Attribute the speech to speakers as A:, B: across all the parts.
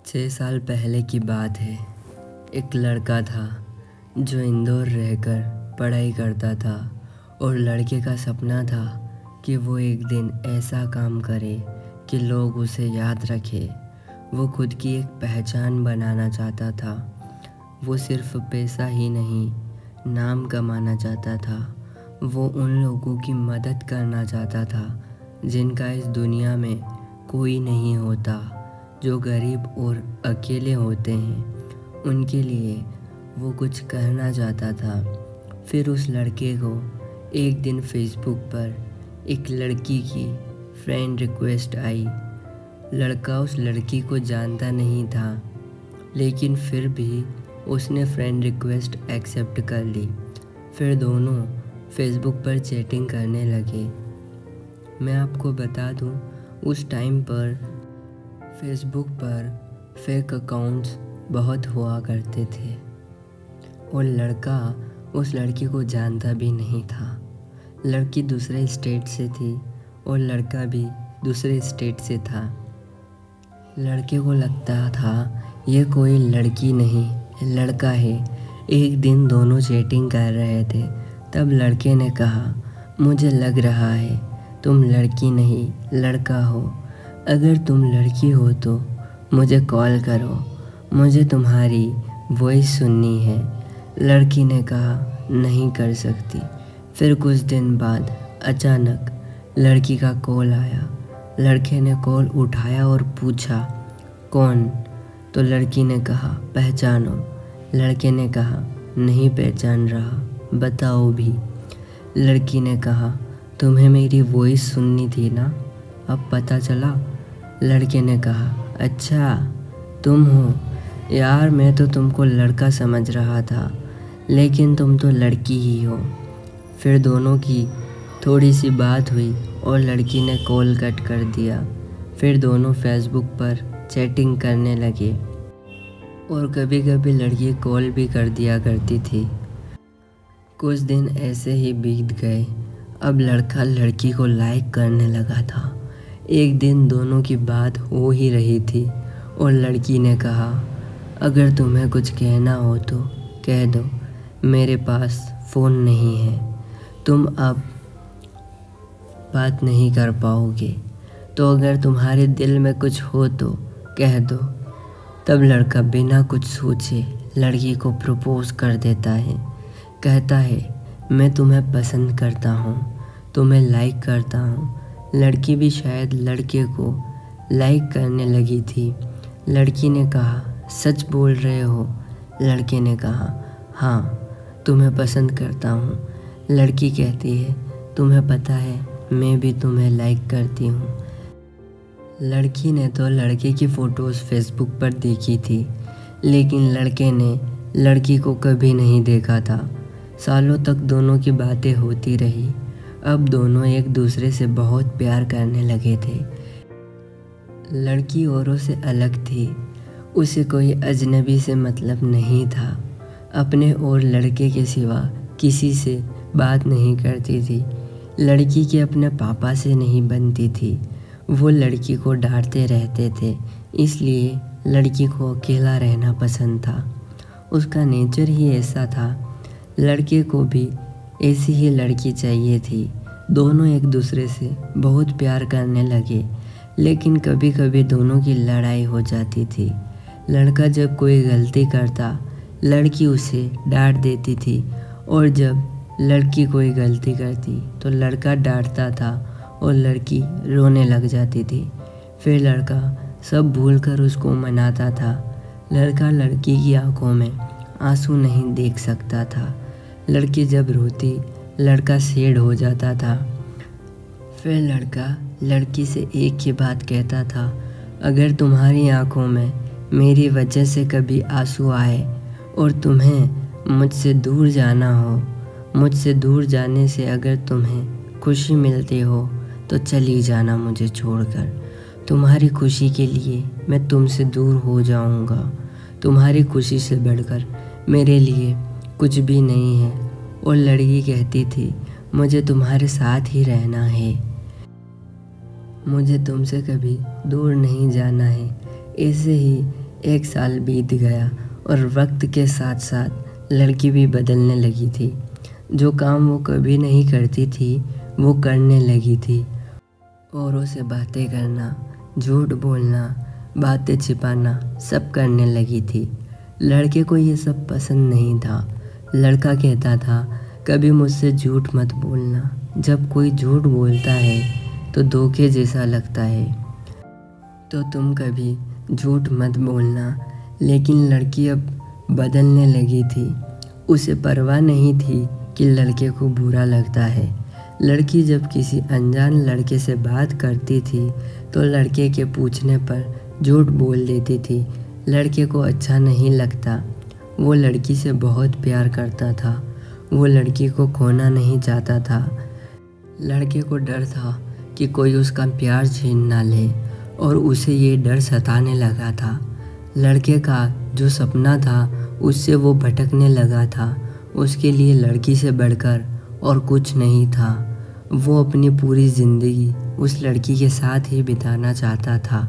A: 6 साल पहले की बात है। एक लड़का था जो इंदौर रहकर पढ़ाई करता था और लड़के का सपना था कि वो एक दिन ऐसा काम करे कि लोग उसे याद रखें। वो खुद की एक पहचान बनाना चाहता था। वो सिर्फ पैसा ही नहीं, नाम कमाना चाहता था। वो उन लोगों की मदद करना चाहता था जिनका इस दुनिया में कोई नहीं होता, जो गरीब और अकेले होते हैं। उनके लिए वो कुछ करना चाहता था। फिर उस लड़के को एक दिन फेसबुक पर एक लड़की की फ्रेंड रिक्वेस्ट आई। लड़का उस लड़की को जानता नहीं था, लेकिन फिर भी उसने फ्रेंड रिक्वेस्ट एक्सेप्ट कर ली। फिर दोनों फेसबुक पर चैटिंग करने लगे। मैं आपको बता दूं, उस टाइम पर फेसबुक पर फेक अकाउंट्स बहुत हुआ करते थे और लड़का उस लड़की को जानता भी नहीं था। लड़की दूसरे स्टेट से थी और लड़का भी दूसरे स्टेट से था। लड़के को लगता था ये कोई लड़की नहीं, लड़का है। एक दिन दोनों चैटिंग कर रहे थे, तब लड़के ने कहा, मुझे लग रहा है तुम लड़की नहीं लड़का हो। अगर तुम लड़की हो तो मुझे कॉल करो, मुझे तुम्हारी वॉइस सुननी है। लड़की ने कहा, नहीं कर सकती। फिर कुछ दिन बाद अचानक लड़की का कॉल आया। लड़के ने कॉल उठाया और पूछा, कौन? तो लड़की ने कहा, पहचानो। लड़के ने कहा, नहीं पहचान रहा, बताओ भी। लड़की ने कहा, तुम्हें मेरी वॉइस सुननी थी ना, अब पता चला? लड़के ने कहा, अच्छा तुम हो यार, मैं तो तुमको लड़का समझ रहा था, लेकिन तुम तो लड़की ही हो। फिर दोनों की थोड़ी सी बात हुई और लड़की ने कॉल कट कर दिया। फिर दोनों फेसबुक पर चैटिंग करने लगे और कभी कभी लड़की कॉल भी कर दिया करती थी। कुछ दिन ऐसे ही बीत गए। अब लड़का लड़की को लाइक करने लगा था। एक दिन दोनों की बात हो ही रही थी और लड़की ने कहा, अगर तुम्हें कुछ कहना हो तो कह दो, मेरे पास फ़ोन नहीं है, तुम अब बात नहीं कर पाओगे, तो अगर तुम्हारे दिल में कुछ हो तो कह दो। तब लड़का बिना कुछ सोचे लड़की को प्रपोज़ कर देता है। कहता है, मैं तुम्हें पसंद करता हूँ, तुम्हें लाइक करता हूँ। लड़की भी शायद लड़के को लाइक करने लगी थी। लड़की ने कहा, सच बोल रहे हो? लड़के ने कहा, हाँ तुम्हें पसंद करता हूँ। लड़की कहती है, तुम्हें पता है मैं भी तुम्हें लाइक करती हूँ। लड़की ने तो लड़के की फ़ोटोज़ फेसबुक पर देखी थी, लेकिन लड़के ने लड़की को कभी नहीं देखा था। सालों तक दोनों की बातें होती रही। अब दोनों एक दूसरे से बहुत प्यार करने लगे थे। लड़की औरों से अलग थी, उसे कोई अजनबी से मतलब नहीं था। अपने और लड़के के सिवा किसी से बात नहीं करती थी। लड़की के अपने पापा से नहीं बनती थी। वो लड़की को डांटते रहते थे, इसलिए लड़की को अकेला रहना पसंद था। उसका नेचर ही ऐसा था। लड़के को भी ऐसी ही लड़की चाहिए थी। दोनों एक दूसरे से बहुत प्यार करने लगे, लेकिन कभी कभी दोनों की लड़ाई हो जाती थी। लड़का जब कोई गलती करता, लड़की उसे डांट देती थी, और जब लड़की कोई गलती करती तो लड़का डांटता था और लड़की रोने लग जाती थी। फिर लड़का सब भूलकर उसको मनाता था। लड़का लड़की की आंखों में आंसू नहीं देख सकता था। लड़की जब रोती, लड़का सैड हो जाता था। फिर लड़का लड़की से एक ही बात कहता था, अगर तुम्हारी आंखों में मेरी वजह से कभी आंसू आए और तुम्हें मुझसे दूर जाना हो, मुझसे दूर जाने से अगर तुम्हें खुशी मिलती हो तो चली जाना मुझे छोड़कर। तुम्हारी खुशी के लिए मैं तुमसे दूर हो जाऊंगा। तुम्हारी खुशी से बढ़कर मेरे लिए कुछ भी नहीं है। और लड़की कहती थी, मुझे तुम्हारे साथ ही रहना है, मुझे तुमसे कभी दूर नहीं जाना है। ऐसे ही एक साल बीत गया और वक्त के साथ साथ लड़की भी बदलने लगी थी। जो काम वो कभी नहीं करती थी वो करने लगी थी। औरों से बातें करना, झूठ बोलना, बातें छिपाना सब करने लगी थी। लड़के को ये सब पसंद नहीं था। लड़का कहता था कभी मुझसे झूठ मत बोलना, जब कोई झूठ बोलता है तो धोखे जैसा लगता है, तो तुम कभी झूठ मत बोलना। लेकिन लड़की अब बदलने लगी थी। उसे परवाह नहीं थी कि लड़के को बुरा लगता है। लड़की जब किसी अनजान लड़के से बात करती थी तो लड़के के पूछने पर झूठ बोल देती थी। लड़के को अच्छा नहीं लगता। वो लड़की से बहुत प्यार करता था। वो लड़की को खोना नहीं चाहता था। लड़के को डर था कि कोई उसका प्यार छीन ना ले और उसे ये डर सताने लगा था। लड़के का जो सपना था उससे वो भटकने लगा था। उसके लिए लड़की से बढ़कर और कुछ नहीं था। वो अपनी पूरी ज़िंदगी उस लड़की के साथ ही बिताना चाहता था,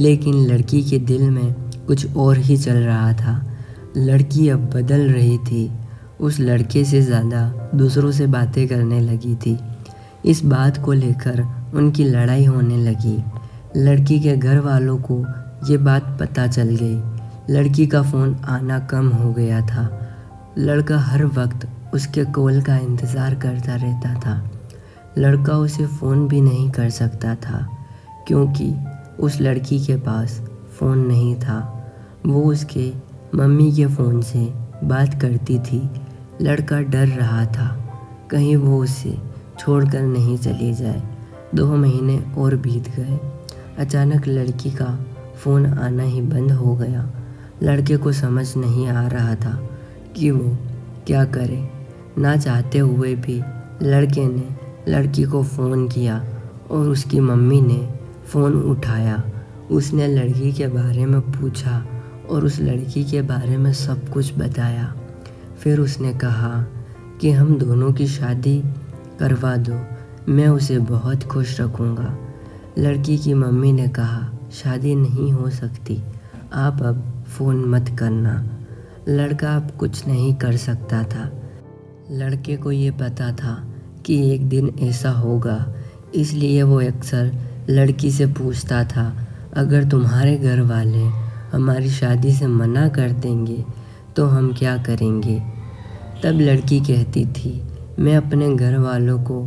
A: लेकिन लड़की के दिल में कुछ और ही चल रहा था। लड़की अब बदल रही थी। उस लड़के से ज़्यादा दूसरों से बातें करने लगी थी। इस बात को लेकर उनकी लड़ाई होने लगी। लड़की के घर वालों को ये बात पता चल गई। लड़की का फ़ोन आना कम हो गया था। लड़का हर वक्त उसके कॉल का इंतज़ार करता रहता था। लड़का उसे फ़ोन भी नहीं कर सकता था क्योंकि उस लड़की के पास फ़ोन नहीं था। वो उसके मम्मी के फ़ोन से बात करती थी। लड़का डर रहा था कहीं वो उसे छोड़कर नहीं चली जाए। 2 महीने और बीत गए। अचानक लड़की का फ़ोन आना ही बंद हो गया। लड़के को समझ नहीं आ रहा था कि वो क्या करे। ना चाहते हुए भी लड़के ने लड़की को फ़ोन किया और उसकी मम्मी ने फ़ोन उठाया। उसने लड़की के बारे में पूछा और उस लड़की के बारे में सब कुछ बताया। फिर उसने कहा कि हम दोनों की शादी करवा दो, मैं उसे बहुत खुश रखूँगा। लड़की की मम्मी ने कहा शादी नहीं हो सकती, आप अब फ़ोन मत करना। लड़का अब कुछ नहीं कर सकता था। लड़के को ये पता था कि एक दिन ऐसा होगा, इसलिए वो अक्सर लड़की से पूछता था अगर तुम्हारे घर वाले हमारी शादी से मना कर देंगे तो हम क्या करेंगे। तब लड़की कहती थी मैं अपने घर वालों को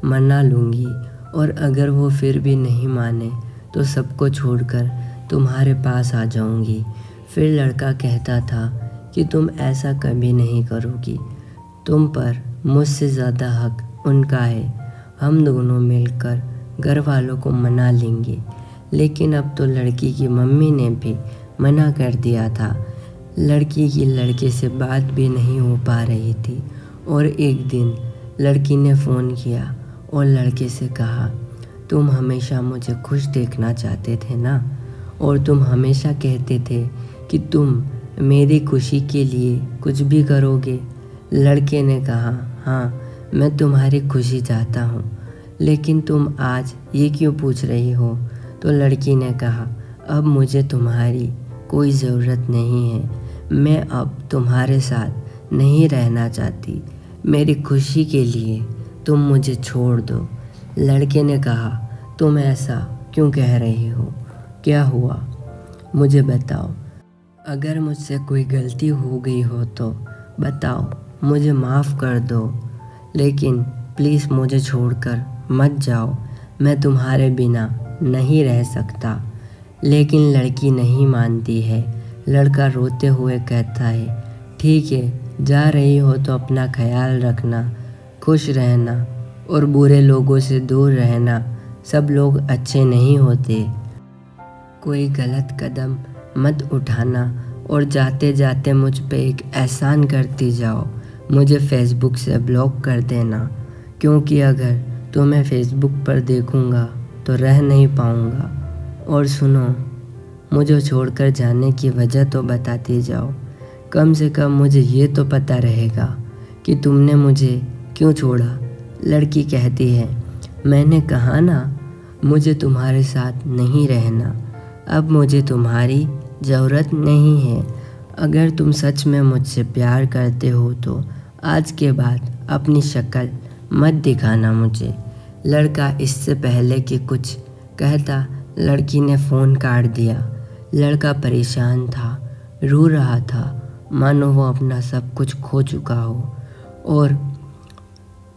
A: मना लूँगी और अगर वो फिर भी नहीं माने तो सबको छोड़कर तुम्हारे पास आ जाऊँगी। फिर लड़का कहता था कि तुम ऐसा कभी नहीं करोगी, तुम पर मुझसे ज़्यादा हक उनका है, हम दोनों मिलकर घर वालों को मना लेंगे। लेकिन अब तो लड़की की मम्मी ने भी मना कर दिया था। लड़की की लड़के से बात भी नहीं हो पा रही थी और एक दिन लड़की ने फ़ोन किया और लड़के से कहा तुम हमेशा मुझे खुश देखना चाहते थे ना, और तुम हमेशा कहते थे कि तुम मेरी खुशी के लिए कुछ भी करोगे। लड़के ने कहा हाँ, मैं तुम्हारी खुशी चाहता हूँ, लेकिन तुम आज ये क्यों पूछ रही हो। तो लड़की ने कहा अब मुझे तुम्हारी कोई ज़रूरत नहीं है, मैं अब तुम्हारे साथ नहीं रहना चाहती, मेरी खुशी के लिए तुम मुझे छोड़ दो। लड़के ने कहा तुम ऐसा क्यों कह रही हो, क्या हुआ मुझे बताओ, अगर मुझसे कोई गलती हो गई हो तो बताओ, मुझे माफ़ कर दो, लेकिन प्लीज़ मुझे छोड़कर मत जाओ, मैं तुम्हारे बिना नहीं रह सकता। लेकिन लड़की नहीं मानती है। लड़का रोते हुए कहता है ठीक है, जा रही हो तो अपना ख्याल रखना, खुश रहना और बुरे लोगों से दूर रहना, सब लोग अच्छे नहीं होते। कोई गलत कदम मत उठाना और जाते जाते मुझ पे एक एहसान करती जाओ, मुझे फ़ेसबुक से ब्लॉक कर देना, क्योंकि अगर तुम्हें फ़ेसबुक पर देखूँगा तो रह नहीं पाऊँगा। और सुनो, मुझे छोड़कर जाने की वजह तो बताती जाओ, कम से कम मुझे ये तो पता रहेगा कि तुमने मुझे क्यों छोड़ा। लड़की कहती है मैंने कहा ना, मुझे तुम्हारे साथ नहीं रहना, अब मुझे तुम्हारी ज़रूरत नहीं है। अगर तुम सच में मुझसे प्यार करते हो तो आज के बाद अपनी शक्ल मत दिखाना मुझे। लड़का इससे पहले कि कुछ कहता लड़की ने फ़ोन काट दिया। लड़का परेशान था, रो रहा था, मानो वो अपना सब कुछ खो चुका हो और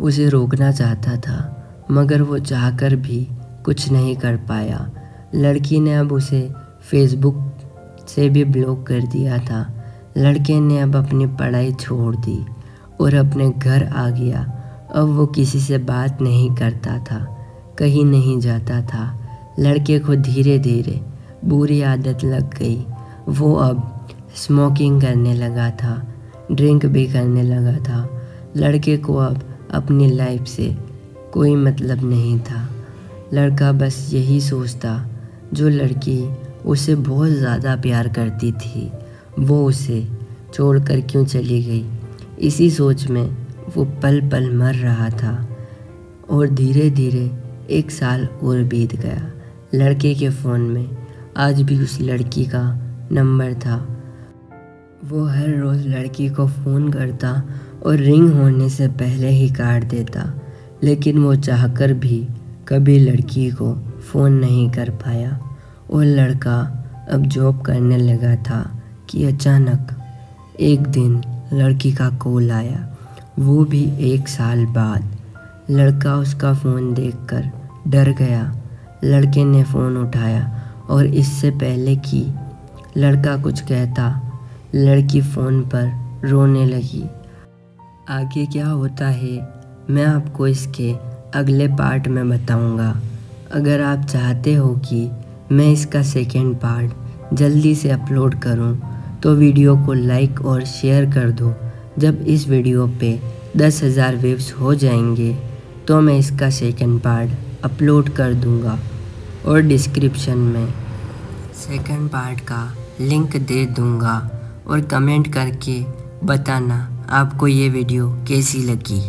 A: उसे रोकना चाहता था, मगर वो चाहकर भी कुछ नहीं कर पाया। लड़की ने अब उसे फेसबुक से भी ब्लॉक कर दिया था। लड़के ने अब अपनी पढ़ाई छोड़ दी और अपने घर आ गया। अब वो किसी से बात नहीं करता था, कहीं नहीं जाता था। लड़के को धीरे धीरे बुरी आदत लग गई। वो अब स्मोकिंग करने लगा था, ड्रिंक भी करने लगा था। लड़के को अब अपनी लाइफ से कोई मतलब नहीं था। लड़का बस यही सोचता, जो लड़की उसे बहुत ज़्यादा प्यार करती थी वो उसे छोड़कर क्यों चली गई। इसी सोच में वो पल पल मर रहा था और धीरे धीरे 1 साल और बीत गया। लड़के के फ़ोन में आज भी उस लड़की का नंबर था। वो हर रोज़ लड़की को फ़ोन करता और रिंग होने से पहले ही काट देता, लेकिन वो चाहकर भी कभी लड़की को फ़ोन नहीं कर पाया। और लड़का अब जॉब करने लगा था कि अचानक एक दिन लड़की का कॉल आया, वो भी 1 साल बाद। लड़का उसका फ़ोन देखकर डर गया। लड़के ने फ़ोन उठाया और इससे पहले कि लड़का कुछ कहता, लड़की फ़ोन पर रोने लगी। आगे क्या होता है मैं आपको इसके अगले पार्ट में बताऊंगा। अगर आप चाहते हो कि मैं इसका सेकंड पार्ट जल्दी से अपलोड करूं, तो वीडियो को लाइक और शेयर कर दो। जब इस वीडियो पे 10,000 व्यूज़ हो जाएंगे तो मैं इसका सेकंड पार्ट अपलोड कर दूंगा और डिस्क्रिप्शन में सेकंड पार्ट का लिंक दे दूंगा। और कमेंट करके बताना आपको ये वीडियो कैसी लगी।